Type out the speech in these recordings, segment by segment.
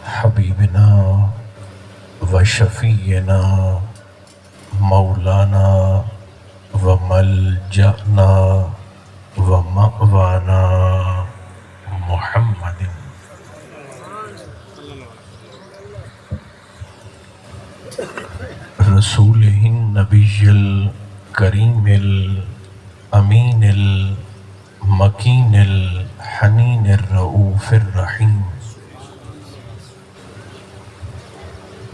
حبیبنا و شفیعنا مولانا و ملجأنا و مأوانا محمد رسولہ النبی الکریم الامین المکین الحنین الرؤوف الرحیم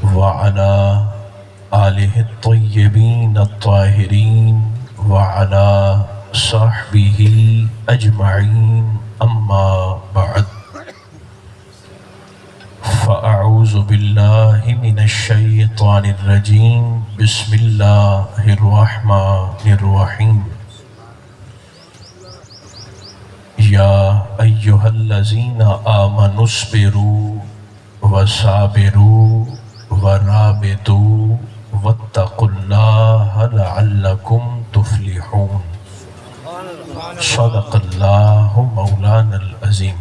وعلى آلہ الطیبین الطاہرین وعلى صحبہ اجمعین اما بعد فاعوذ باللہ من الشیطان الرجیم بسم اللہ الرحمن الرحیم یا ایہا الذین آمنوا اصبروا وصابروا ورابطوا واتقوا اللہ لعلکم تفلحون صدق اللہ مولانا العظیم۔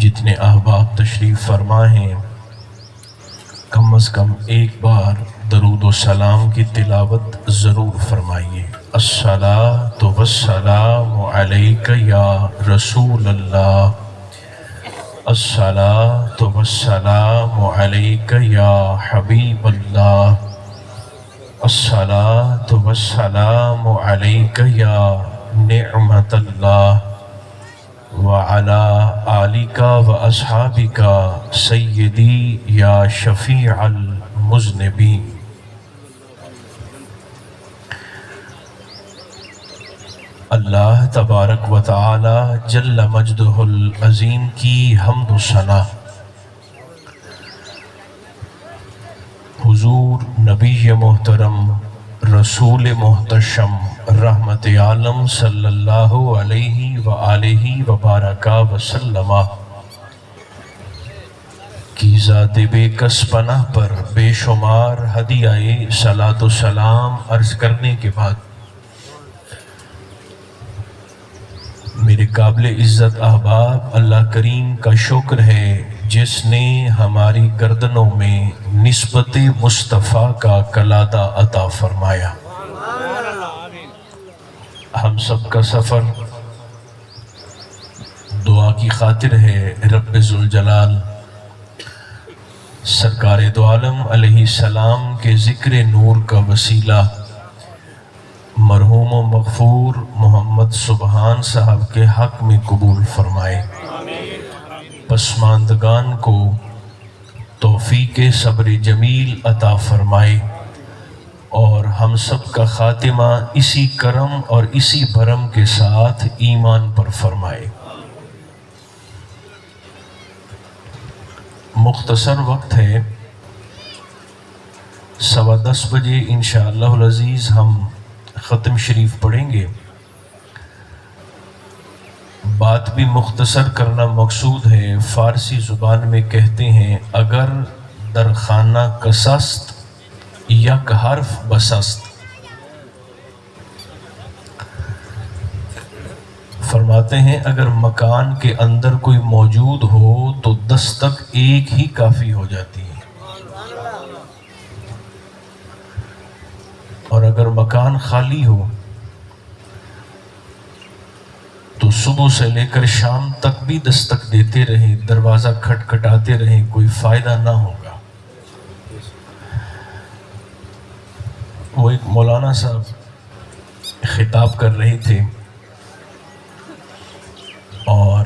جتنے احباب تشریف فرما ہیں کم از کم ایک بار درود و سلام کی تلاوت ضرور فرمائیے۔ الصلاۃ والسلام علیک یا رسول اللہ، الصلاۃ والسلام علیک یا حبیب اللہ، الصلاۃ والسلام علیک یا نعمت اللہ، وعلی آلک و اصحابک سیدی یا شفیع المذنبین۔ اللہ تبارک و تعالی جل مجدہ العظیم کی حمد و ثنا حضور نبی محترم رسول محتشم رحمت عالم صلی اللہ علیہ وآلہ وبارک وسلم کی ذات بے کس پناہ پر بے شمار ہدیہ صلاۃ و سلام عرض کرنے کے بعد میرے قابل عزت احباب، اللہ کریم کا شکر ہے جس نے ہماری گردنوں میں نسبت مصطفیٰ کا کلادہ عطا فرمایا۔ ہم سب کا سفر دعا کی خاطر ہے رب ذوالجلال سرکار دو عالم علیہ السلام کے ذکر نور کا وسیلہ مرحوم و مغفور محمد سبحان صاحب کے حق میں قبول فرمائے، پسماندگان کو توفیق صبر جمیل عطا فرمائے، اور ہم سب کا خاتمہ اسی کرم اور اسی بھرم کے ساتھ ایمان پر فرمائے۔ مختصر وقت ہے، 10:15 بجے انشاءاللہ العزیز ہم ختم شریف پڑھیں گے۔ بات بھی مختصر کرنا مقصود ہے۔ فارسی زبان میں کہتے ہیں اگر در خانہ کسست یک حرف بسست، فرماتے ہیں اگر مکان کے اندر کوئی موجود ہو تو دستک ایک ہی کافی ہو جاتی ہے، اور اگر مکان خالی ہو تو صبح سے لے کر شام تک بھی دستک دیتے رہیں، دروازہ کھٹکھٹاتے رہیں، کوئی فائدہ نہ ہوگا۔ وہ ایک مولانا صاحب خطاب کر رہے تھے اور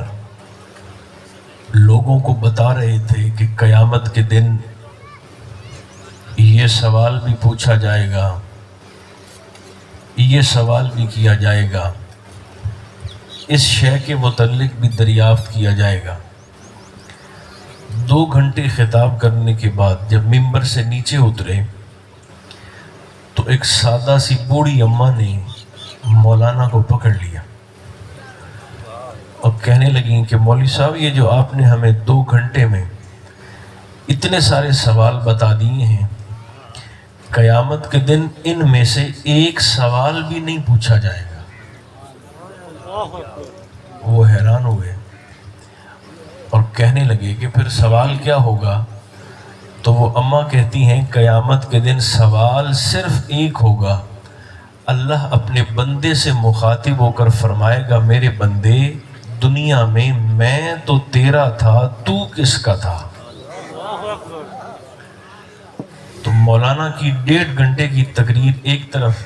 لوگوں کو بتا رہے تھے کہ قیامت کے دن یہ سوال بھی پوچھا جائے گا، یہ سوال بھی کیا جائے گا، اس شے کے متعلق بھی دریافت کیا جائے گا۔ 2 گھنٹے خطاب کرنے کے بعد جب ممبر سے نیچے اترے تو ایک سادہ سی بوڑھی اماں نے مولانا کو پکڑ لیا اور کہنے لگیں کہ مولوی صاحب یہ جو آپ نے ہمیں 2 گھنٹے میں اتنے سارے سوال بتا دیے ہیں، قیامت کے دن ان میں سے ایک سوال بھی نہیں پوچھا جائے گا۔ وہ حیران ہوئے اور کہنے لگے کہ پھر سوال کیا ہوگا؟ تو وہ اماں کہتی ہیں قیامت کے دن سوال صرف ایک ہوگا، اللہ اپنے بندے سے مخاطب ہو کر فرمائے گا میرے بندے دنیا میں تو تیرا تھا، تو کس کا تھا؟ تو مولانا کی 1.5 گھنٹے کی تقریر ایک طرف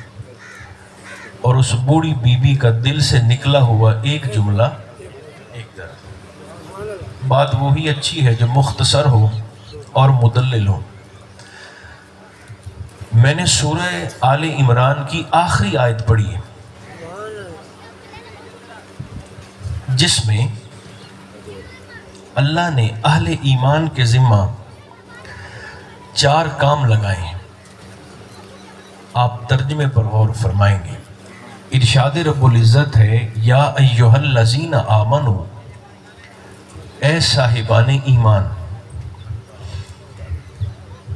اور اس بوڑھی بی بی کا دل سے نکلا ہوا ایک جملہ ایک طرف۔ بات وہی اچھی ہے جو مختصر ہو اور مدلل ہو۔ میں نے سورہ آل عمران کی آخری آیت پڑھی ہے جس میں اللہ نے اہل ایمان کے ذمہ 4 کام لگائے ہیں۔ آپ ترجمے پر غور فرمائیں گے۔ ارشاد رب العزت ہے یا ایھا الذین آمنوا، اے صاحبان ایمان،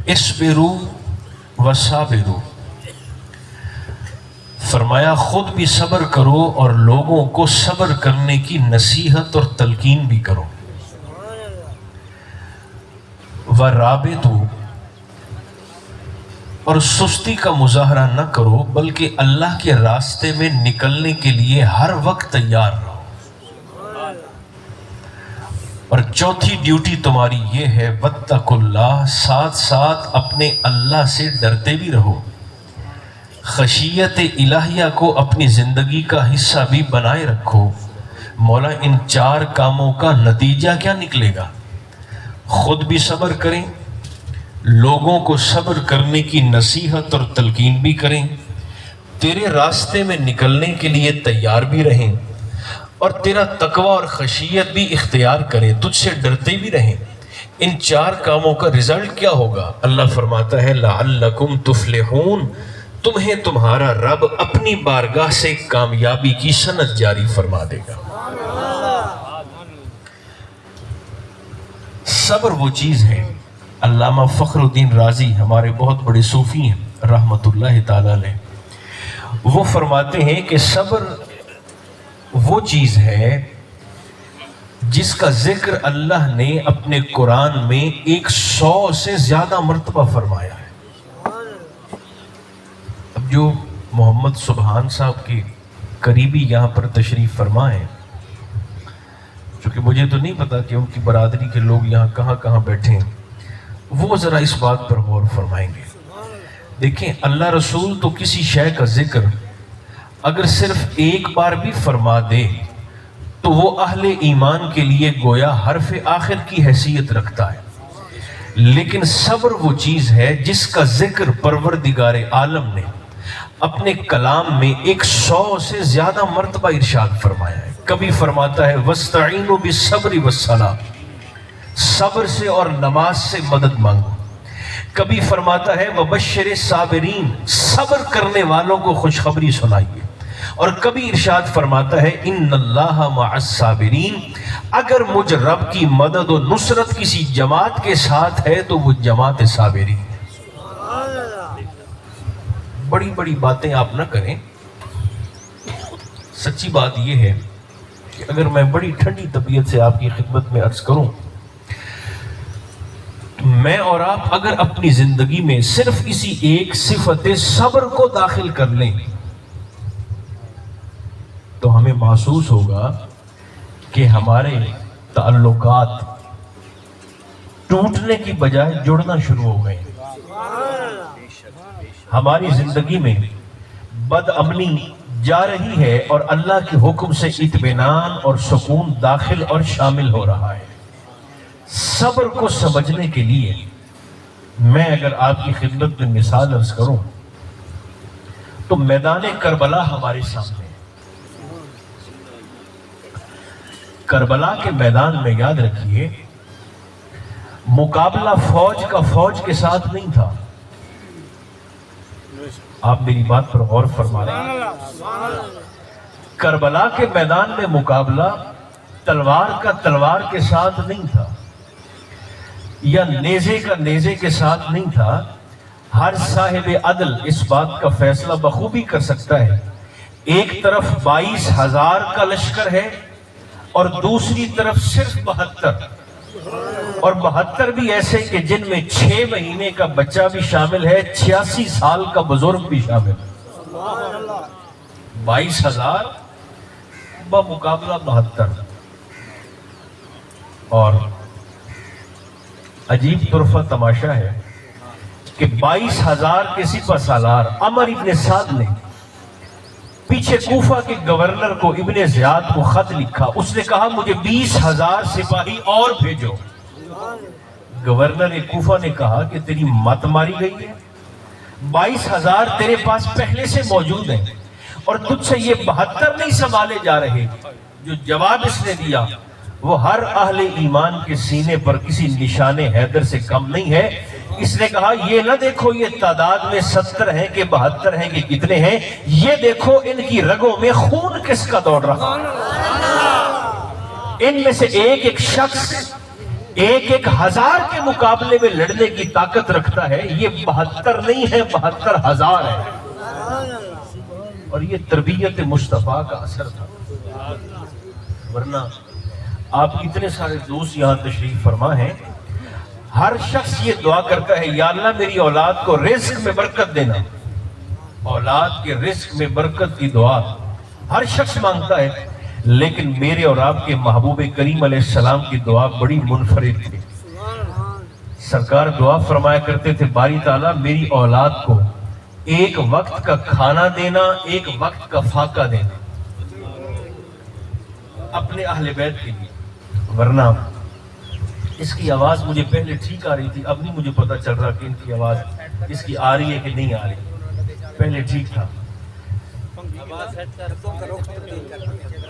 اصبروا وصابروا، فرمایا خود بھی صبر کرو اور لوگوں کو صبر کرنے کی نصیحت اور تلقین بھی کرو۔ ورابطوا، اور سستی کا مظاہرہ نہ کرو بلکہ اللہ کے راستے میں نکلنے کے لیے ہر وقت تیار رہو۔ اور چوتھی ڈیوٹی تمہاری یہ ہے واتقوا اللہ، ساتھ ساتھ اپنے اللہ سے ڈرتے بھی رہو، خشیت الہیہ کو اپنی زندگی کا حصہ بھی بنائے رکھو۔ مولا ان 4 کاموں کا نتیجہ کیا نکلے گا؟ خود بھی صبر کریں، لوگوں کو صبر کرنے کی نصیحت اور تلقین بھی کریں، تیرے راستے میں نکلنے کے لیے تیار بھی رہیں، اور تیرا تقوی اور خشیت بھی اختیار کریں، تجھ سے ڈرتے بھی رہیں۔ ان 4 کاموں کا رزلٹ کیا ہوگا؟ اللہ فرماتا ہے لعلکم تفلحون، تمہیں تمہارا رب اپنی بارگاہ سے کامیابی کی سند جاری فرما دے گا۔ صبر وہ چیز ہے، علامہ فخر الدین رازی ہمارے بہت بڑے صوفی ہیں رحمت اللہ تعالی علیہ، وہ فرماتے ہیں کہ صبر وہ چیز ہے جس کا ذکر اللہ نے اپنے قرآن میں 100 سے زیادہ مرتبہ فرمایا ہے۔ اب جو محمد سبحان صاحب کے قریبی یہاں پر تشریف فرما ہے، چونکہ مجھے تو نہیں پتا کہ ان کی برادری کے لوگ یہاں کہاں کہاں بیٹھے ہیں، وہ ذرا اس بات پر غور فرمائیں گے۔ دیکھیں اللہ رسول تو کسی شے کا ذکر اگر صرف ایک بار بھی فرما دے تو وہ اہل ایمان کے لیے گویا حرف آخر کی حیثیت رکھتا ہے، لیکن صبر وہ چیز ہے جس کا ذکر پروردگار عالم نے اپنے کلام میں 100 سے زیادہ مرتبہ ارشاد فرمایا ہے۔ کبھی فرماتا ہے وَاسْتَعِينُوا بِالصَّبْرِ وَالصَّلَاةِ، صبر سے اور نماز سے مدد مانگو۔ کبھی فرماتا ہے وَبَشِّرِ الصَّابِرِينَ، صبر کرنے والوں کو خوشخبری سنائیے۔ اور کبھی ارشاد فرماتا ہے ان اللہ مع الصابرین، اگر مجھ رب کی مدد و نصرت کسی جماعت کے ساتھ ہے تو وہ جماعت صابرین ہے۔ بڑی بڑی باتیں آپ نہ کریں، سچی بات یہ ہے کہ اگر میں بڑی ٹھنڈی طبیعت سے آپ کی خدمت میں عرض کروں، میں اور آپ اگر اپنی زندگی میں صرف اسی ایک صفت صبر کو داخل کر لیں تو ہمیں محسوس ہوگا کہ ہمارے تعلقات ٹوٹنے کی بجائے جڑنا شروع ہو گئے، ہماری زندگی میں بد امنی جا رہی ہے اور اللہ کے حکم سے اطمینان اور سکون داخل اور شامل ہو رہا ہے۔ صبر کو سمجھنے کے لیے میں اگر آپ کی خدمت میں مثال عرض کروں تو میدان کربلا ہمارے سامنے ہے۔ کربلا کے میدان میں یاد رکھیے مقابلہ فوج کا فوج کے ساتھ نہیں تھا۔ آپ میری بات پر غور فرما رہے ہیں، کربلا کے میدان میں مقابلہ تلوار کا تلوار کے ساتھ نہیں تھا، یا نیزے کا نیزے کے ساتھ نہیں تھا۔ ہر صاحب عدل اس بات کا فیصلہ بخوبی کر سکتا ہے، ایک طرف 22,000 کا لشکر ہے اور دوسری طرف صرف 72، اور 72 بھی ایسے کہ جن میں 6 مہینے کا بچہ بھی شامل ہے، 86 سال کا بزرگ بھی شامل ہے۔ 22,000 بمقابلہ 72۔ اور عجیب طرفہ تماشا ہے کہ 22,000 کے سپہ سالار عمر ابن سعد نے پیچھے کوفہ کے گورنر کو ابن زیاد کو خط لکھا، اس نے کہا مجھے 20,000 سپاہی اور بھیجو۔ گورنر کوفہ نے کہا کہ تیری مت ماری گئی ہے، 22,000 تیرے پاس پہلے سے موجود ہیں اور تجھ سے یہ 72 نہیں سنبھالے جا رہے۔ جو جواب اس نے دیا وہ ہر اہل ایمان کے سینے پر کسی نشان حیدر سے کم نہیں ہے۔ اس نے کہا یہ نہ دیکھو یہ تعداد میں 70 ہیں کہ 72 ہیں کہ کتنے ہیں، یہ دیکھو ان کی رگوں میں خون کس کا دوڑ رہا۔ ان میں سے ایک ایک شخص 1,000 کے مقابلے میں لڑنے کی طاقت رکھتا ہے، یہ 72 نہیں ہے، 72,000 ہے۔ اور یہ تربیت مصطفیٰ کا اثر تھا، ورنہ آپ اتنے سارے دوست یہاں تشریف فرما ہیں، ہر شخص یہ دعا کرتا ہے یا اللہ میری اولاد کو رزق میں برکت دینا، اولاد کے رزق میں برکت کی دعا ہر شخص مانگتا ہے، لیکن میرے اور آپ کے محبوب کریم علیہ السلام کی دعا بڑی منفرد تھی۔ سرکار دعا فرمایا کرتے تھے باری تعالیٰ میری اولاد کو ایک وقت کا کھانا دینا، ایک وقت کا فاقہ دینا اپنے اہل بیت کے لیے۔ ورنہ اس کی آواز مجھے پہلے ٹھیک آ رہی تھی، اب نہیں مجھے پتا چل رہا کہ ان کی آواز اس کی آ رہی ہے کہ نہیں آ رہی، پہلے ٹھیک تھا۔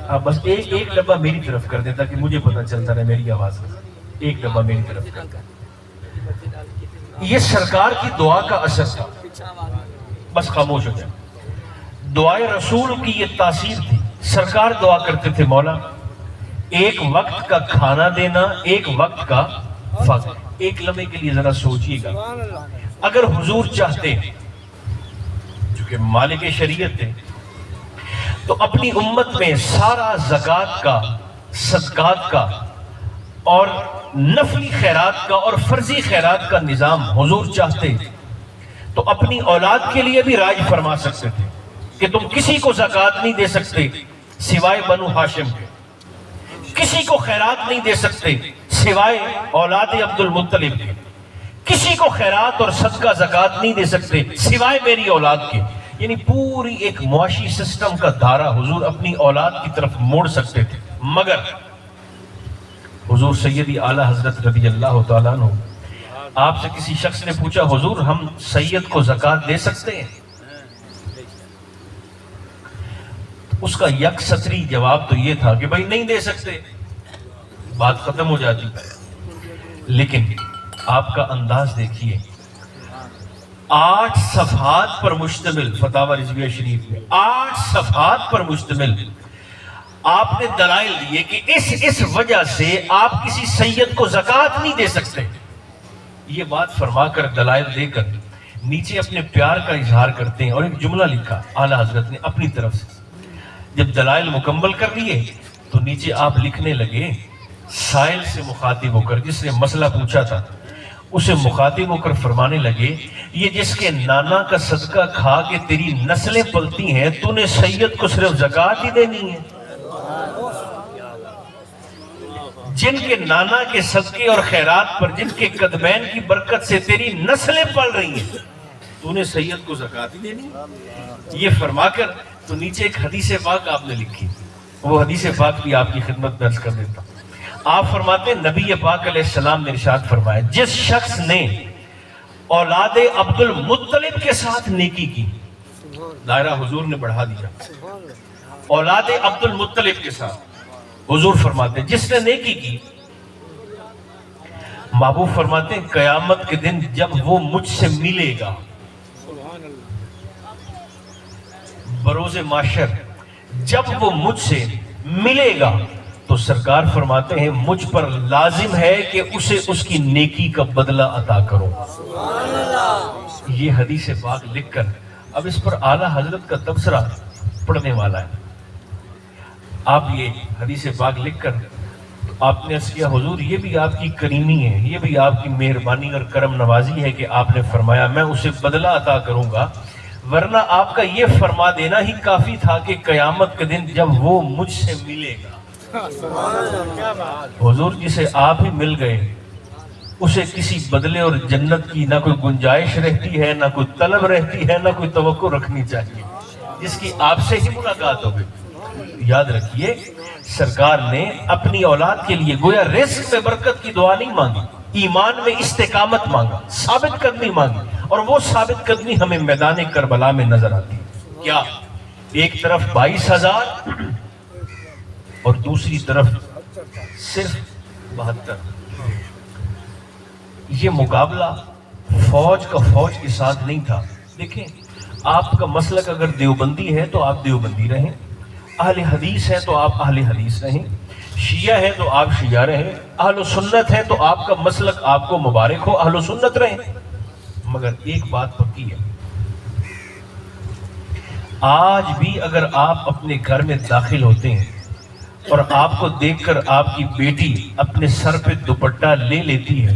اب بس ایک ڈبہ میری طرف کر دیتا کہ مجھے پتا چلتا رہے میری آواز کا، ایک ڈبہ میری طرف کر۔ یہ سرکار کی دعا کا اثر تھا، بس خاموش ہو جائے۔ دعائے رسول کی یہ تاثیر تھی، سرکار دعا کرتے تھے مولا ایک وقت کا کھانا دینا، ایک وقت کا فقر۔ ایک لمحے کے لیے ذرا سوچئے گا، اگر حضور چاہتے چونکہ مالک شریعت تھے تو اپنی امت میں سارا زکوٰۃ کا، صدقات کا اور نفلی خیرات کا اور فرضی خیرات کا نظام حضور چاہتے تو اپنی اولاد کے لیے بھی راج فرما سکتے تھے کہ تم کسی کو زکوٰۃ نہیں دے سکتے سوائے بنو ہاشم کے، کسی کو خیرات نہیں دے سکتے سوائے اولاد عبد المطلب کے، کسی کو خیرات اور صدقہ زکوٰۃ نہیں دے سکتے سوائے میری اولاد کے۔ یعنی پوری ایک معاشی سسٹم کا دھارا حضور اپنی اولاد کی طرف موڑ سکتے تھے، مگر حضور سیدی اعلیٰ حضرت رضی اللہ تعالیٰ عنہ، آپ سے کسی شخص نے پوچھا حضور ہم سید کو زکوٰۃ دے سکتے ہیں؟ اس کا یک سطری جواب تو یہ تھا کہ بھائی نہیں دے سکتے، بات ختم ہو جاتی۔ لیکن آپ کا انداز دیکھیے، 8 صفحات پر مشتمل فتاوی رضویہ شریف میں 8 صفحات پر مشتمل آپ نے دلائل دیے کہ اس وجہ سے آپ کسی سید کو زکوٰۃ نہیں دے سکتے۔ یہ بات فرما کر دلائل دے کر نیچے اپنے پیار کا اظہار کرتے ہیں اور ایک جملہ لکھا اعلیٰ حضرت نے اپنی طرف سے۔ جب دلائل مکمل کر لیے تو نیچے آپ لکھنے لگے، سائل سے مخاطب ہو کر، جس نے مسئلہ پوچھا تھا اسے مخاطب ہو کر فرمانے لگے، یہ جس کے نانا کا صدقہ کھا کے تیری نسلیں پلتی ہیں، تو نے سید کو صرف زکوٰۃ ہی دینی ہے؟ جن کے نانا کے صدقے اور خیرات پر، جن کے قدمین کی برکت سے تیری نسلیں پل رہی ہیں، تو نے سید کو زکوٰۃ ہی دینی ہے؟ یہ فرما کر تو نیچے ایک حدیث پاک آپ نے لکھی، وہ حدیث پاک بھی آپ کی خدمت میں عرض کر دیتا ہوں۔ آپ فرماتے ہیں نبی پاک علیہ السلام نے ارشاد فرمایا، جس شخص نے اولاد عبد المطلب کے ساتھ نیکی کی، دائرہ حضور نے بڑھا دیا، اولاد عبد المطلب کے ساتھ، حضور فرماتے ہیں جس نے نیکی کی، محبوب فرماتے ہیں قیامت کے دن جب وہ مجھ سے ملے گا، بروز معاشر جب وہ مجھ سے ملے گا، تو سرکار فرماتے ہیں مجھ پر لازم ہے کہ اسے اس کی نیکی کا بدلہ عطا کرو۔ یہ حدیث پاک لکھ کر اب اس پر اعلیٰ حضرت کا تبصرہ پڑھنے والا ہے۔ آپ یہ حدیث پاک لکھ کر آپ نے عرض کیا حضور یہ بھی آپ کی کریمی ہے، یہ بھی آپ کی مہربانی اور کرم نوازی ہے کہ آپ نے فرمایا میں اسے بدلہ عطا کروں گا، ورنہ آپ کا یہ فرما دینا ہی کافی تھا کہ قیامت کے دن جب وہ مجھ سے ملے گا۔ حضور جسے آپ ہی مل گئے اسے کسی بدلے اور جنت کی نہ کوئی گنجائش رہتی ہے، نہ کوئی طلب رہتی ہے، نہ کوئی توقع رکھنی چاہیے، جس کی آپ سے ہی ملاقات ہو گئی۔ یاد رکھیے سرکار نے اپنی اولاد کے لیے گویا رزق میں برکت کی دعا نہیں مانگی، ایمان میں استقامت مانگا، ثابت قدمی مانگی، اور وہ ثابت قدمی ہمیں میدان کربلا میں نظر آتی ہے۔ کیا ایک طرف 22,000 اور دوسری طرف صرف 72۔ یہ مقابلہ فوج کا فوج کے ساتھ نہیں تھا۔ دیکھیں آپ کا مسلک اگر دیوبندی ہے تو آپ دیوبندی رہیں، اہل حدیث ہے تو آپ اہل حدیث رہیں، شیعہ ہے تو آپ شیعہ رہیں، اہل سنت ہے تو آپ کا مسلک آپ کو مبارک ہو، اہل سنت رہیں۔ مگر ایک بات پکی ہے، آج بھی اگر آپ اپنے گھر میں داخل ہوتے ہیں اور آپ کو دیکھ کر آپ کی بیٹی اپنے سر پہ دوپٹہ لے لیتی ہے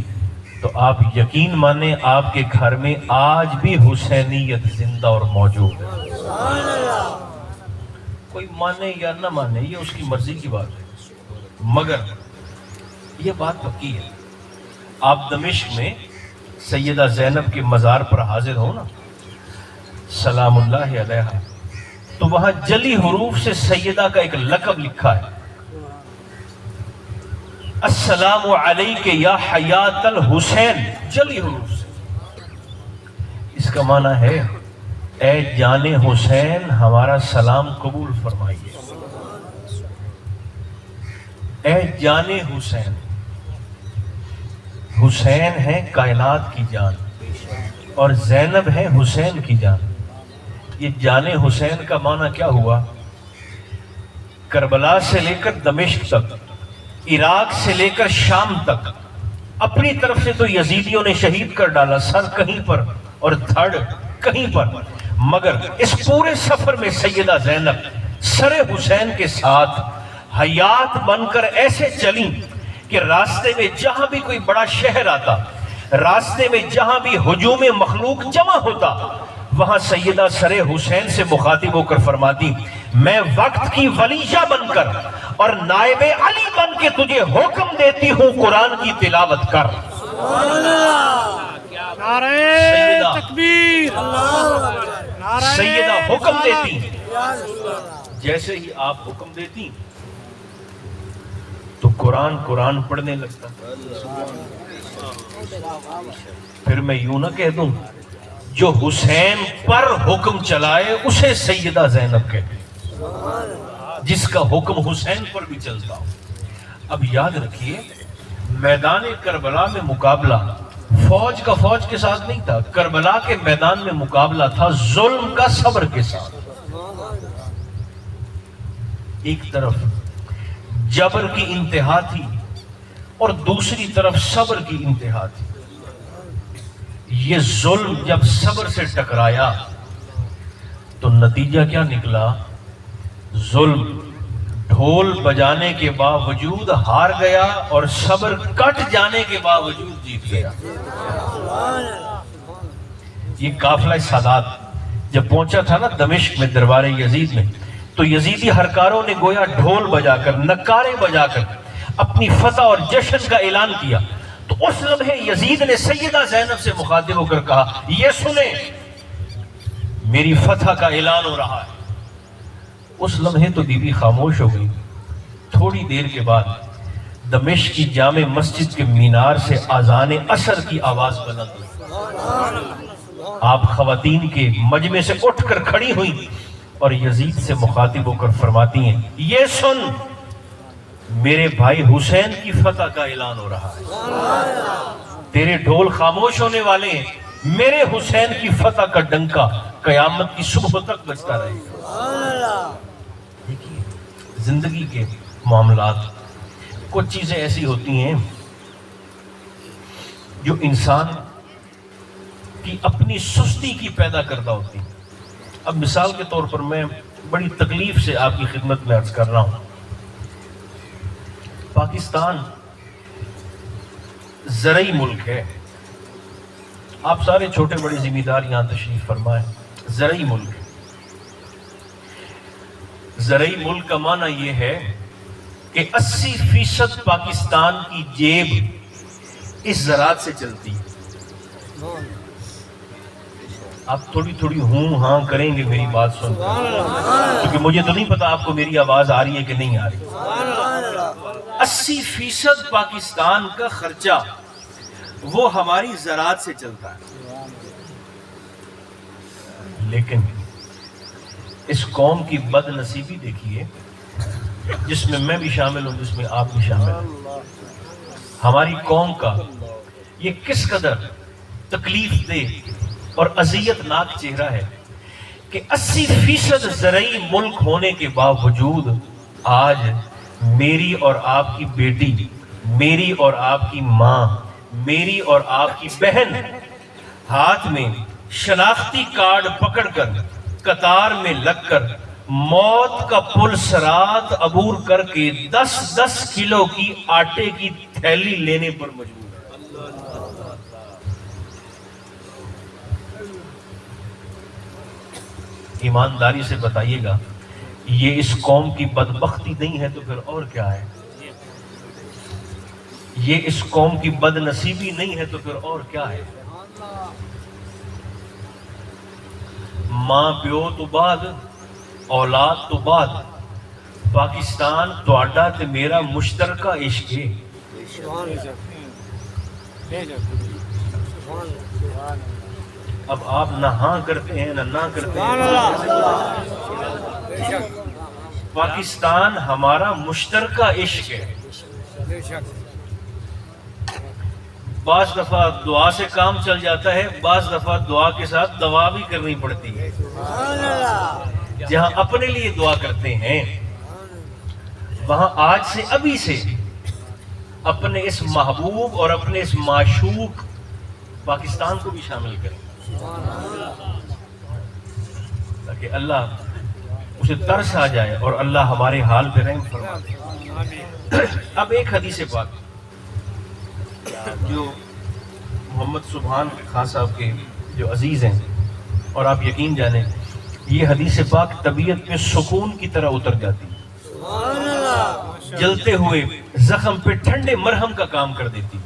تو آپ یقین مانیں آپ کے گھر میں آج بھی حسینیت زندہ اور موجود ہے۔ کوئی مانے یا نہ مانے یہ اس کی مرضی کی بات ہے، مگر یہ بات پکی ہے۔ آپ دمشق میں سیدہ زینب کے مزار پر حاضر ہو نا، سلام اللہ علیہا، تو وہاں جلی حروف سے سیدہ کا ایک لقب لکھا ہے، السلام علیک یا حیات الحسین، جلی حروف سے۔ اس کا معنی ہے اے جان حسین ہمارا سلام قبول فرمائیے، اے جان حسین۔ حسین ہے کائنات کی جان اور زینب ہے حسین کی جان۔ یہ جان حسین کا معنی کیا ہوا؟ کربلا سے لے کر دمشق تک، عراق سے لے کر شام تک اپنی طرف سے تو یزیدیوں نے شہید کر ڈالا، سر کہیں پر اور دھڑ کہیں پر، مگر اس پورے سفر میں سیدہ زینب سر حسین کے ساتھ حیات بن کر ایسے چلیں کہ راستے میں جہاں بھی کوئی بڑا شہر آتا، راستے میں جہاں بھی ہجوم مخلوق جمع ہوتا، وہاں سیدہ سر حسین سے مخاطب ہو کر فرماتی میں وقت کی ولیجہ بن کر اور نائب علی بن کے تجھے حکم دیتی ہوں قرآن کی تلاوت کر۔ نعرہ تکبیر، سیدہ حکم دیتی، جیسے ہی آپ حکم دیتی تو قرآن پڑھنے لگتا۔ پھر میں یوں نہ کہہ دوں جو حسین پر حکم چلائے اسے سیدہ زینب کہتے، جس کا حکم حسین پر بھی چلتا ہو۔ اب یاد رکھیے میدان کربلا میں مقابلہ فوج کا فوج کے ساتھ نہیں تھا، کربلا کے میدان میں مقابلہ تھا ظلم کا صبر کے ساتھ۔ ایک طرف جبر کی انتہا تھی اور دوسری طرف صبر کی انتہا تھی۔ یہ ظلم جب صبر سے ٹکرایا تو نتیجہ کیا نکلا؟ ظلم ڈھول بجانے کے باوجود ہار گیا اور صبر کٹ جانے کے باوجود جیت گیا۔ یہ قافلہ سادات جب پہنچا تھا نا دمشق میں دربار یزید میں، تو یزیدی ہرکاروں نے گویا ڈھول بجا کر، نکارے بجا کر اپنی فتح اور جشن کا اعلان کیا۔ تو اس لمحے یزید نے سیدہ زینب سے مخاطب ہو کر کہا یہ سنیں میری فتح کا اعلان ہو رہا ہے۔ اس لمحے تو بی بی خاموش ہو گئی۔ تھوڑی دیر کے بعد دمشق کی جامع مسجد کے مینار سے اذان عصر کی آواز بلند ہوئی۔ آپ خواتین کے مجمع سے اٹھ کر کھڑی ہوئی اور یزید سے مخاطب ہو کر فرماتی ہیں یہ سن میرے بھائی حسین کی فتح کا اعلان ہو رہا ہے، تیرے ڈھول خاموش ہونے والے ہیں، میرے حسین کی فتح کا ڈنکا قیامت کی صبح تک بجتا رہے گا۔ دیکھیے زندگی کے معاملات کچھ چیزیں ایسی ہوتی ہیں جو انسان کی اپنی سستی کی پیدا کردہ ہوتی ہیں۔ اب مثال کے طور پر میں بڑی تکلیف سے آپ کی خدمت میں عرض کر رہا ہوں، پاکستان زرعی ملک ہے. آپ سارے چھوٹے بڑے ذمہ دار یہاں تشریف فرمائیں. زرعی ملک ہے. زرعی ملک کا معنی یہ ہے کہ 80% پاکستان کی جیب اس زراعت سے چلتی ہے. آپ تھوڑی تھوڑی ہوں ہاں کریں گے میری بات سن کر، کیونکہ مجھے تو نہیں پتا آپ کو میری آواز آ رہی ہے کہ نہیں آ رہی. 80% پاکستان کا خرچہ وہ ہماری زراعت سے چلتا ہے. لیکن اس قوم کی بد نصیبی دیکھیے، جس میں میں بھی شامل ہوں، جس میں آپ بھی شامل ہیں. ہماری قوم کا یہ کس قدر تکلیف دہ اور اذیت ناک چہرہ ہے کہ 80% زرعی ملک ہونے کے باوجود آج میری اور آپ کی بیٹی، میری اور آپ کی ماں، میری اور آپ کی بہن ہاتھ میں شناختی کارڈ پکڑ کر قطار میں لگ کر موت کا پل صراط عبور کر کے 10-10 کلو کی آٹے کی تھیلی لینے پر مجبور ہے. ایمانداری سے بتائیے گا، یہ اس قوم کی بدبختی نہیں ہے تو پھر اور کیا ہے؟ یہ اس قوم کی بد نصیبی نہیں ہے تو پھر اور کیا ہے؟ ماں پیو تو بعد، اولاد تو بعد، پاکستان تواڈا تے میرا مشترکہ عشق ہے. اب آپ نہ ہاں کرتے ہیں نہ کرتے ہیں. پاکستان ہمارا مشترکہ عشق ہے. بعض دفعہ دعا سے کام چل جاتا ہے، بعض دفعہ دعا کے ساتھ دوا بھی کرنی پڑتی ہے. جہاں اپنے لیے دعا کرتے ہیں وہاں آج سے ابھی سے اپنے اس محبوب اور اپنے اس معشوق پاکستان کو بھی شامل کریں تاکہ اللہ اسے ترس آ جائے اور اللہ ہمارے حال پہ رحم فرمائے. اب ایک حدیث پاک جو محمد سبحان خان صاحب کے جو عزیز ہیں، اور آپ یقین جانیں یہ حدیث پاک طبیعت پہ سکون کی طرح اتر جاتی ہے، جلتے ہوئے زخم پہ ٹھنڈے مرہم کا کام کر دیتی.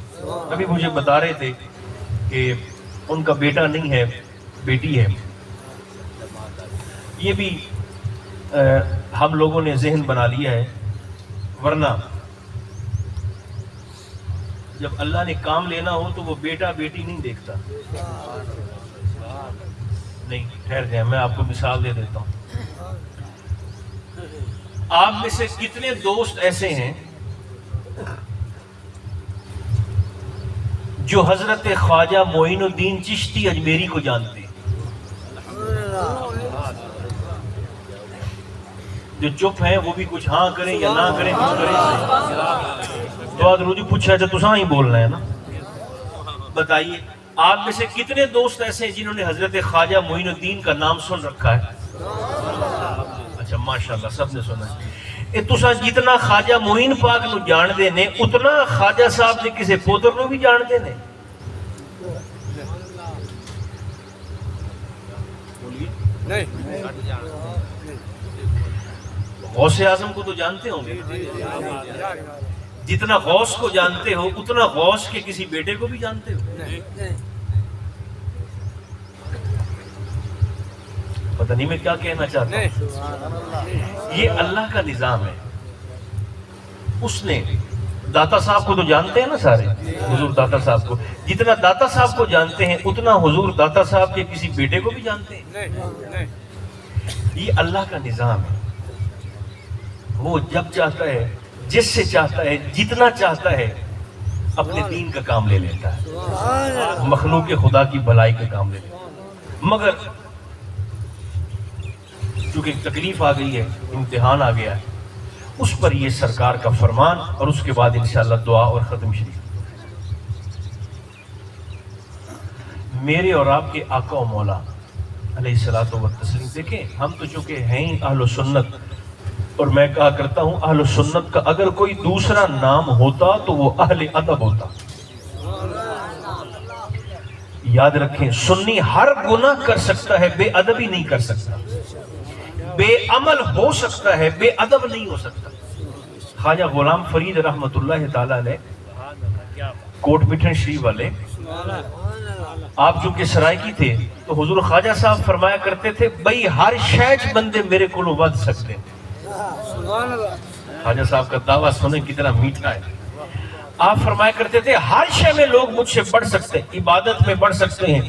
ابھی مجھے بتا رہے تھے کہ ان کا بیٹا نہیں ہے، بیٹی ہے. یہ بھی ہم لوگوں نے ذہن بنا لیا ہے، ورنہ جب اللہ نے کام لینا ہو تو وہ بیٹا بیٹی نہیں دیکھتا. نہیں ٹھہر جائیں، میں آپ کو مثال دے دیتا ہوں. آپ میں سے کتنے دوست ایسے ہیں جو حضرت خواجہ معین الدین چشتی اجمیری کو جانتے ہیں؟ جو چپ ہیں وہ بھی کچھ ہاں کریں یا نہ کریں، کچھ کریں. تو روجی پوچھا اچھا تساں ہی بولنا ہے نا. بتائیے آپ میں سے کتنے دوست ایسے ہیں جنہوں نے حضرت خواجہ معین الدین کا نام سن رکھا ہے؟ اچھا ماشاءاللہ سب نے سنا ہے. تساں جتنا خواجہ معین پاک نو جان دے نے اتنا خواجہ صاحب نے کسی پوتر نو بھی جان دے نے. غوث اعظم کو تو جانتے ہوں گے. جتنا غوث کو جانتے ہو اتنا غوث کے کسی بیٹے کو بھی جانتے ہو. پتہ نہیں میں کیا کہنا چاہتا ہوں. یہ اللہ کا نظام ہے. اس نے داتا صاحب کو تو جانتے ہیں نا سارے، حضور داتا صاحب کو. جتنا داتا صاحب کو جانتے ہیں اتنا حضور داتا صاحب کے کسی بیٹے کو بھی جانتے ہیں. یہ اللہ کا نظام ہے. وہ جب چاہتا ہے، جس سے چاہتا ہے، جتنا چاہتا ہے اپنے دین کا کام لے لیتا ہے، مخلوق خدا کی بھلائی کا کام لے لیتا ہے. مگر چونکہ تکلیف آ گئی ہے، امتحان آ گیا ہے، اس پر یہ سرکار کا فرمان اور اس کے بعد انشاءاللہ دعا اور ختم شریف. میرے اور آپ کے آقا و مولا علیہ الصلوۃ والتسلیم. دیکھیں ہم تو چونکہ ہیں اہل سنت، اور میں کہا کرتا ہوں اہل سنت کا اگر کوئی دوسرا نام ہوتا تو وہ اہل ادب ہوتا. یاد رکھیں سنی ہر گناہ کر سکتا ہے، بے ادبی نہیں کر سکتا. بے عمل ہو سکتا ہے، بے ادب نہیں ہو سکتا. خواجہ غلام فرید رحمت اللہ تعالی علیہ کوٹ مٹھن شریف والے، آپ چونکہ سرائکی تھے تو حضور خواجہ صاحب فرمایا کرتے تھے بھئی ہر شے بندے میرے کو ود سکتے ہیں. خواجہ صاحب کا دعویٰ سنیں کتنا میٹھا ہے. آپ فرمایا کرتے تھے ہر شے میں لوگ مجھ سے بڑھ سکتے ہیں، عبادت میں بڑھ سکتے ہیں،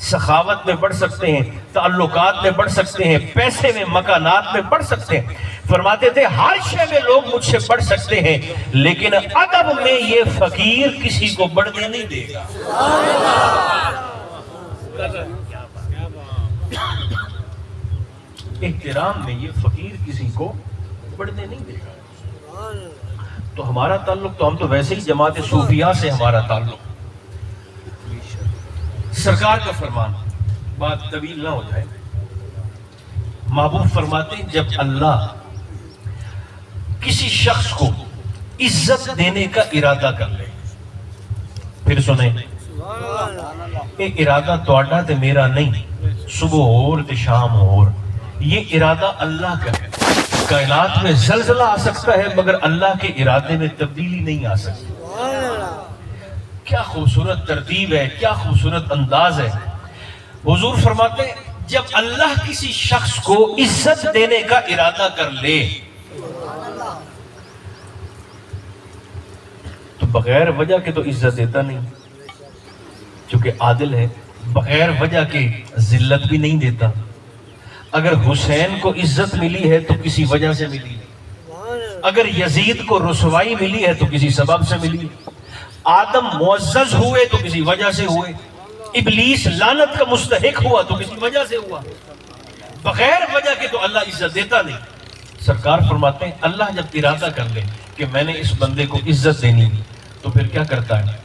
سخاوت میں بڑھ سکتے ہیں، تعلقات میں بڑھ سکتے ہیں، پیسے میں، مکانات میں بڑھ سکتے ہیں. فرماتے تھے ہر شے میں لوگ مجھ سے بڑھ سکتے ہیں لیکن ادب میں یہ فقیر کسی کو بڑھنے نہیں دے گا. احترام میں یہ فقیر کسی کو بڑھنے نہیں دے گا. تو ہمارا تعلق تو ہم تو ویسے ہی جماعت صوفیاء سے ہمارا تعلق. سرکار کا فرمان، بات طویل نہ ہو جائے، محبوب فرماتے ہیں جب اللہ کسی شخص کو عزت دینے کا ارادہ کر لے، پھر سنیں یہ ارادہ توڑا تے میرا نہیں، صبح اور تے شام اور، یہ ارادہ اللہ کا ہے. کائنات میں زلزلہ آ سکتا ہے مگر اللہ کے ارادے میں تبدیلی نہیں آ سکتی. کیا خوبصورت ترتیب ہے، کیا خوبصورت انداز ہے. حضور فرماتے ہیں جب اللہ کسی شخص کو عزت دینے کا ارادہ کر لے تو بغیر وجہ کے تو عزت دیتا نہیں، چونکہ عادل ہے. بغیر وجہ کے ذلت بھی نہیں دیتا. اگر حسین کو عزت ملی ہے تو کسی وجہ سے ملی، اگر یزید کو رسوائی ملی ہے تو کسی سبب سے ملی. آدم معزز ہوئے تو کسی وجہ سے ہوئے، ابلیس لعنت کا مستحق ہوا تو کسی وجہ سے ہوا. بغیر وجہ کے تو اللہ عزت دیتا نہیں. سرکار فرماتے ہیں اللہ جب ارادہ کر لے کہ میں نے اس بندے کو عزت دینی تو پھر کیا کرتا ہے؟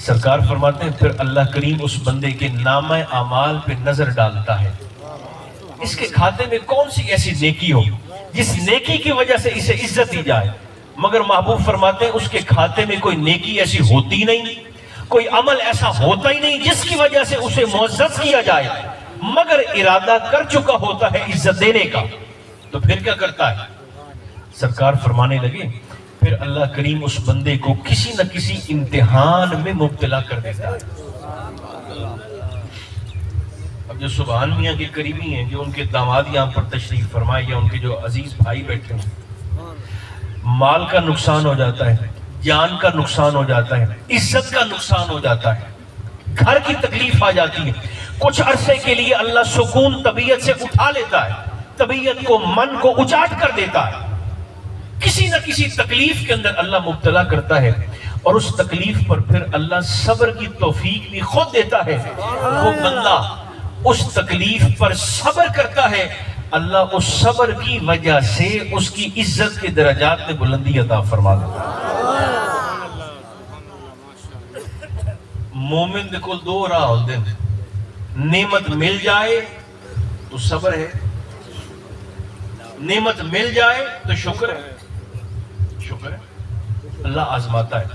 سرکار فرماتے ہیں پھر اللہ کریم اس بندے کے نامہ اعمال پہ نظر ڈالتا ہے. اس کے کھاتے میں کون سی ایسی نیکی ہو جس نیکی کی وجہ سے اسے عزت دی جائے، مگر محبوب فرماتے ہیں اس کے کھاتے میں کوئی نیکی ایسی ہوتی نہیں، کوئی عمل ایسا ہوتا ہی نہیں جس کی وجہ سے اسے معزز کیا جائے، مگر ارادہ کر چکا ہوتا ہے عزت دینے کا. تو پھر کیا کرتا ہے؟ سرکار فرمانے لگے پھر اللہ کریم اس بندے کو کسی نہ کسی امتحان میں مبتلا کر دیتا ہے. اب جو سبحان میاں کے قریبی ہیں، جو ان کے داماد یہاں پر تشریف فرمائے یا ان کے جو عزیز بھائی بیٹھے ہیں، مال کا نقصان ہو جاتا ہے، جان کا نقصان ہو جاتا ہے، عزت کا نقصان ہو جاتا ہے، گھر کی تکلیف آ جاتی ہے. کچھ عرصے کے لیے اللہ سکون طبیعت سے اٹھا لیتا ہے، طبیعت کو، من کو اجاٹ کر دیتا ہے. کسی نہ کسی تکلیف کے اندر اللہ مبتلا کرتا ہے اور اس تکلیف پر پھر اللہ صبر کی توفیق بھی خود دیتا ہے. وہ بندہ اس تکلیف پر صبر کرتا ہے، اللہ اس صبر کی وجہ سے اس کی عزت کے درجات میں بلندی عطا فرما دیتا ہے. مومن دے کول دو راہ ہوندے ہیں، نعمت مل جائے تو صبر ہے، نعمت مل جائے تو شکر ہے. شکر ہے اللہ آزماتا ہے.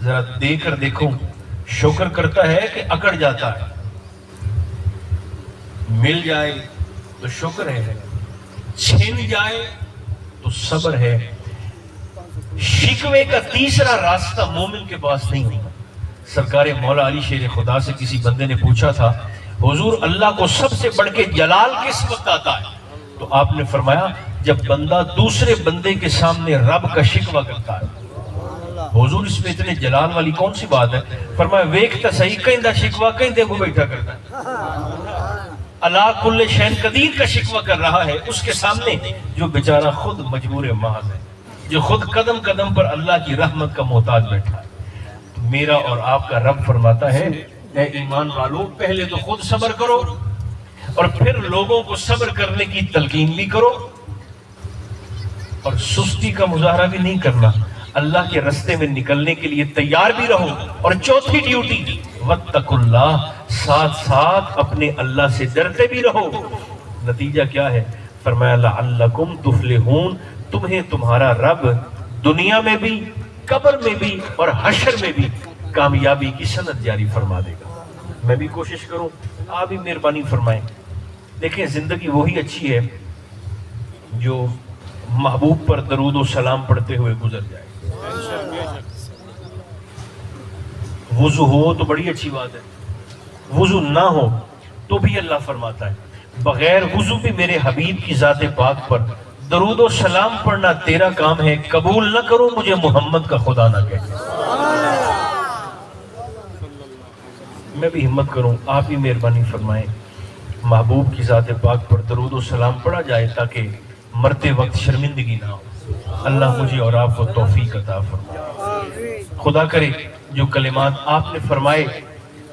ذرا دے کر دیکھو، شکر کرتا ہے کہ اکڑ جاتا ہے. مل جائے تو شکر ہے، چھن جائے تو صبر ہے. شکوے کا تیسرا راستہ مومن کے پاس نہیں ہوگا. سرکار مولا علی شیر خدا سے کسی بندے نے پوچھا تھا حضور اللہ کو سب سے بڑھ کے جلال کس وقت آتا ہے؟ تو آپ نے فرمایا جب بندہ دوسرے بندے کے سامنے رب کا شکوہ کرتا ہے. حضور اس میں اتنے جلال والی کون سی بات ہے؟ فرمایا ویکھتا صحیح کہیں دا شکوہ کہیں دے کو بیٹھا کرتا ہے. اللہ کل شین قدیر کا شکوہ کر رہا ہے اس کے سامنے جو بیچارہ خود مجبور محض ہے، جو خود قدم قدم پر اللہ کی رحمت کا محتاج بیٹھا ہے. تو میرا اور آپ کا رب فرماتا ہے اے ایمان والو پہلے تو خود صبر کرو اور پھر لوگوں کو صبر کرنے کی تلقین بھی کرو اور سستی کا مظاہرہ بھی نہیں کرنا. اللہ کے رستے میں نکلنے کے لیے تیار بھی رہو. اور چوتھی ڈیوٹی واتقوا اللہ، ساتھ ساتھ اپنے اللہ سے ڈرتے بھی رہو. نتیجہ کیا ہے؟ فرمایا لعلکم تفلحون، تمہیں تمہارا رب دنیا میں بھی، قبر میں بھی اور حشر میں بھی کامیابی کی سند جاری فرما دے گا۔ میں بھی کوشش کروں، آپ بھی مہربانی فرمائیں۔ دیکھیں زندگی وہی اچھی ہے جو محبوب پر درود و سلام پڑھتے ہوئے گزر جائے۔ وضو ہو تو بڑی اچھی بات ہے، وضو نہ ہو تو بھی اللہ فرماتا ہے بغیر وضو بھی میرے حبیب کی ذات پاک پر درود و سلام پڑھنا تیرا کام ہے، قبول نہ کرو مجھے محمد کا خدا نہ کہے۔ میں بھی ہمت کروں، آپ بھی مہربانی فرمائیں، محبوب کی ذات پاک پر درود و سلام پڑھا جائے تاکہ مرتے وقت شرمندگی نہ ہو۔ اللہ مجھے اور آپ کو توفیق عطا فرمائے۔ خدا کرے جو کلمات آپ نے فرمائے،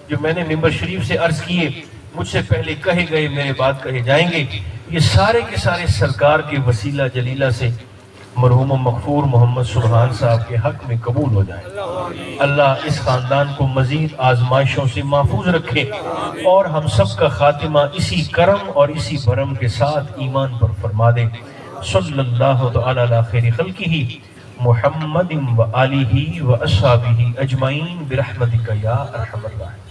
جو میں نے ممبر شریف سے عرض کیے، مجھ سے پہلے کہے گئے، میرے بعد کہے جائیں گے، یہ سارے کے سارے سرکار کے وسیلہ جلیلہ سے مرحوم و مغفور محمد سبحان صاحب کے حق میں قبول ہو جائیں۔ اللہ اس خاندان کو مزید آزمائشوں سے محفوظ رکھے اور ہم سب کا خاتمہ اسی کرم اور اسی بھرم کے ساتھ ایمان پر فرما دے۔ صلی اللہ تعالی علی خیر خلقہ محمد و آلہ و اصحابہ اجمعین برحمتک یا ارحم الراحمین۔